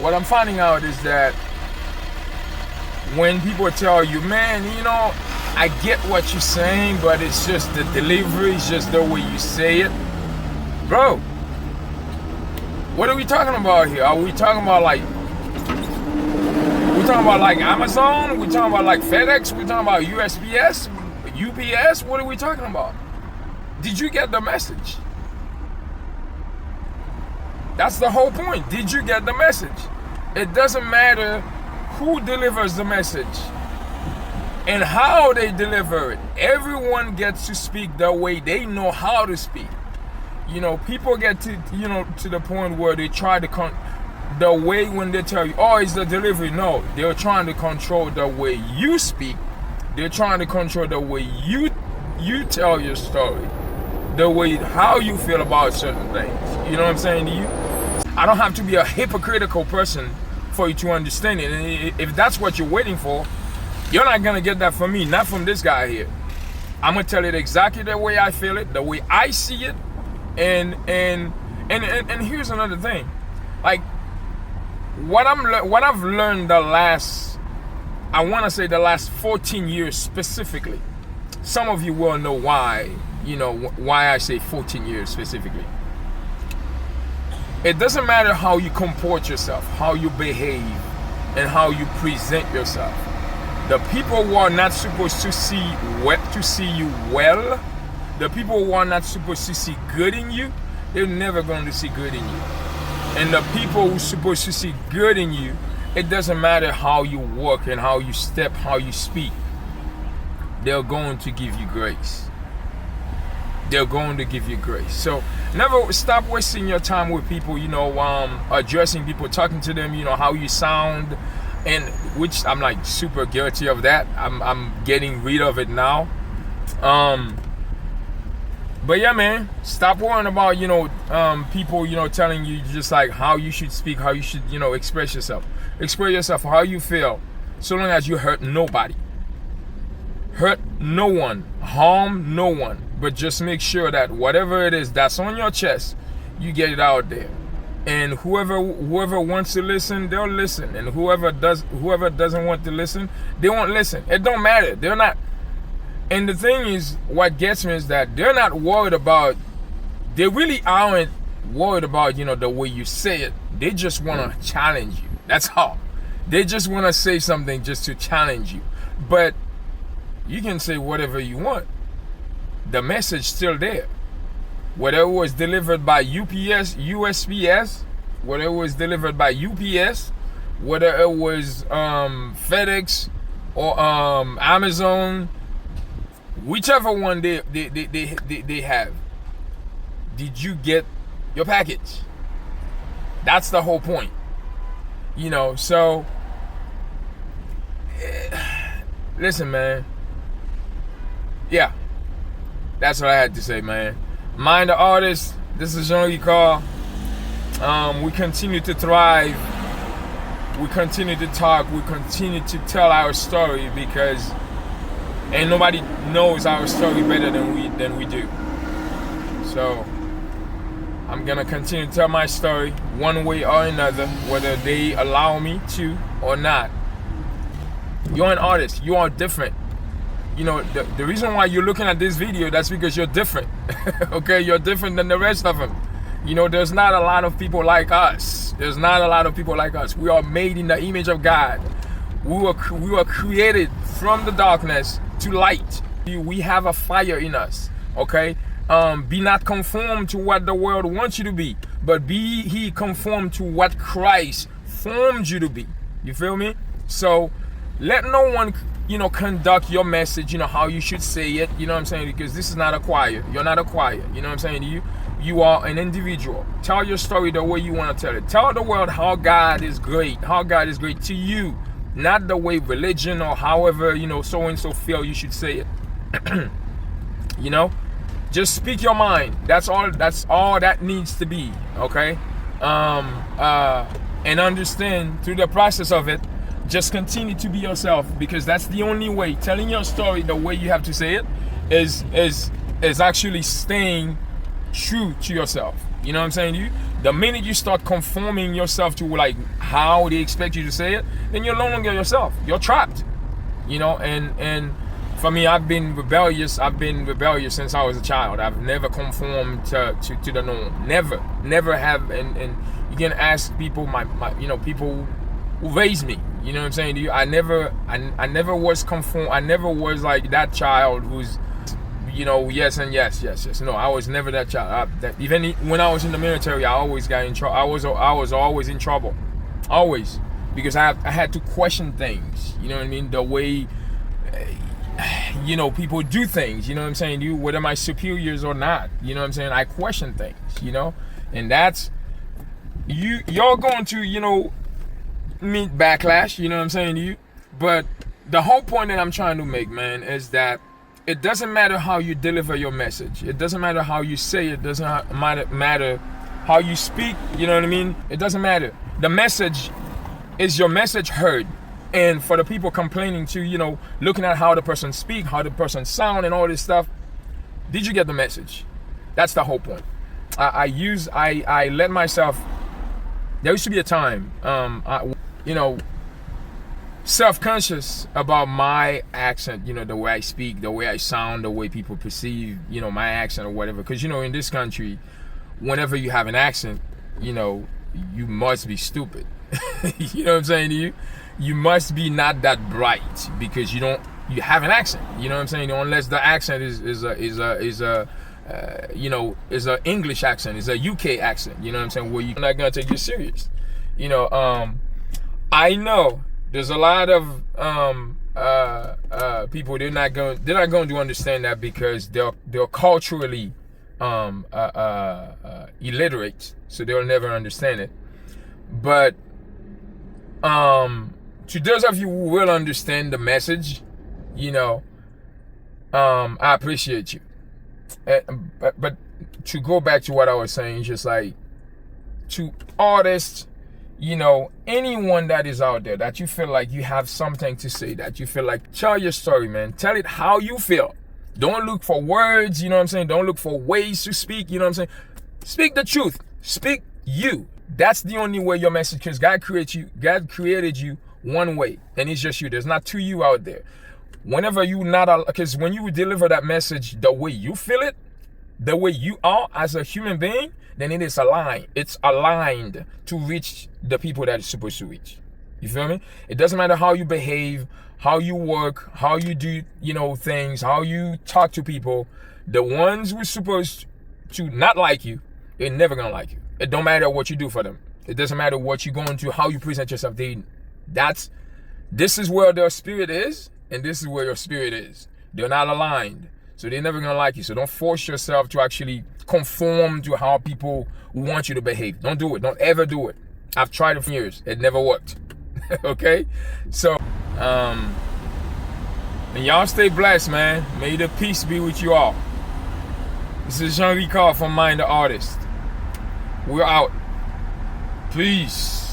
what I'm finding out is that when people tell you, man, I get what you're saying, but it's just the delivery, it's just the way you say it. Bro, what are we talking about here? Are we talking about like Amazon? We talking about like FedEx? We talking about USPS, UPS? What are we talking about? Did you get the message? That's the whole point. Did you get the message? It doesn't matter who delivers the message and how they deliver it. Everyone gets to speak the way they know how to speak. People get to the point where they try to the way when they tell you, oh, it's the delivery. No, they're trying to control the way you speak. They're trying to control the way you tell your story, the way how you feel about certain things. You know what I'm saying to you? I don't have to be a hypocritical person for you to understand it. And if that's what you're waiting for, you're not gonna get that from me, not from this guy here. I'm gonna tell it exactly the way I feel it, the way I see it. And here's another thing, like what I've learned the last 14 years specifically. Some of you will know why I say 14 years specifically. It doesn't matter how you comport yourself, how you behave, and how you present yourself. The people who are not supposed to see you well, the people who are not supposed to see good in you, they're never going to see good in you. And the people who are supposed to see good in you, it doesn't matter how you walk and how you step, how you speak, they're going to give you grace. They're going to give you grace. So never stop wasting your time with people, addressing people, talking to them, how you sound, and which I'm like super guilty of that. I'm getting rid of it now. But yeah, man, stop worrying about, people, telling you just like how you should speak, how you should, express yourself. Express yourself how you feel, so long as you hurt nobody. Hurt no one, harm no one, but just make sure that whatever it is that's on your chest, you get it out there. And whoever wants to listen, they'll listen. And whoever doesn't want to listen, they won't listen. It don't matter. They're not. And the thing is, what gets me is that they're not worried about, they really aren't worried about, the way you say it. They just want to challenge you. That's all. They just want to say something just to challenge you. But you can say whatever you want. The message still there. Whatever was delivered by UPS, USPS, whatever was delivered by UPS, whether it was FedEx or Amazon, whichever one they have, did you get your package? That's the whole point. So listen, man. Yeah, that's what I had to say, man. Mind the artist. This is Jean-Louis Carr. We continue to thrive. We continue to talk. We continue to tell our story, because ain't nobody knows our story better than we do. So I'm gonna continue to tell my story one way or another, whether they allow me to or not. You're an artist. You are different. The reason why you're looking at this video, that's because you're different. Okay, you're different than the rest of them. There's not a lot of people like us. We are made in the image of God. We were created from the darkness to light. We have a fire in us. Okay, be not conformed to what the world wants you to be, but be ye conformed to what Christ formed you to be. You feel me? So let no one conduct your message, how you should say it, you know what I'm saying? Because this is not a choir. You're not a choir, you know what I'm saying? You are an individual. Tell your story the way you want to tell it. Tell the world how God is great to you, not the way religion or however, so and so feel you should say it. Just speak your mind. That's all that needs to be, okay? And understand through the process of it, just continue to be yourself, because that's the only way. Telling your story the way you have to say it is actually staying true to yourself. You know what I'm saying to you? The minute you start conforming yourself to like how they expect you to say it, then you're no longer yourself. You're trapped. You know, and for me, I've been rebellious. I've been rebellious since I was a child. I've never conformed to the norm. Never have. And you can ask people, my people who raised me. You know what I'm saying to you? I never was conform. I never was like that child who's, yes and yes. No, I was never that child. Even when I was in the military, I always got in trouble. I was always in trouble, always, because I had to question things. You know what I mean? The way, people do things. You know what I'm saying to you? Whether my superiors or not. You know what I'm saying? I question things. And that's you're going to meet backlash. You know what I'm saying to you? But the whole point that I'm trying to make, man, is that it doesn't matter how you deliver your message. It doesn't matter how you say it. It doesn't matter how you speak. You know what I mean? It doesn't matter. The message is your message heard. And for the people complaining to, looking at how the person speak, how the person sound and all this stuff, did you get the message? That's the whole point. I let myself, there used to be a time, self-conscious about my accent, the way I speak, the way I sound, the way people perceive, my accent or whatever. Because, in this country, whenever you have an accent, you must be stupid. You know what I'm saying to you? You must be not that bright because you have an accent. You know what I'm saying? Unless the accent is a English accent, is a UK accent. You know what I'm saying? Where you're not gonna take you serious. I know there's a lot of people they're not going to understand that because they're culturally illiterate, so they'll never understand it. But to those of you who will understand the message, I appreciate you. But to go back to what I was saying, just like to artists, anyone that is out there that you feel like you have something to say, that you feel like, tell your story, man. Tell it how you feel. Don't look for words, you know what I'm saying? Don't look for ways to speak, you know what I'm saying? Speak the truth. Speak you. That's the only way your message, because God created you one way, and it's just you. There's not two you out there. Whenever because when you deliver that message the way you feel it, the way you are as a human being, then it is aligned. It's aligned to reach the people that it's supposed to reach. You feel me? It doesn't matter how you behave, how you work, how you do, things, how you talk to people. The ones who are supposed to not like you, they're never gonna like you. It don't matter what you do for them. It doesn't matter what you're going through, how you present yourself. This is where their spirit is, and this is where your spirit is. They're not aligned, so they're never gonna like you. So don't force yourself to actually conform to how people want you to behave. Don't do it. Don't ever do it. I've tried it for years. It never worked. Okay? So, and y'all stay blessed, man. May the peace be with you all. This is Jean Ricard from Mind the Artist. We're out. Peace.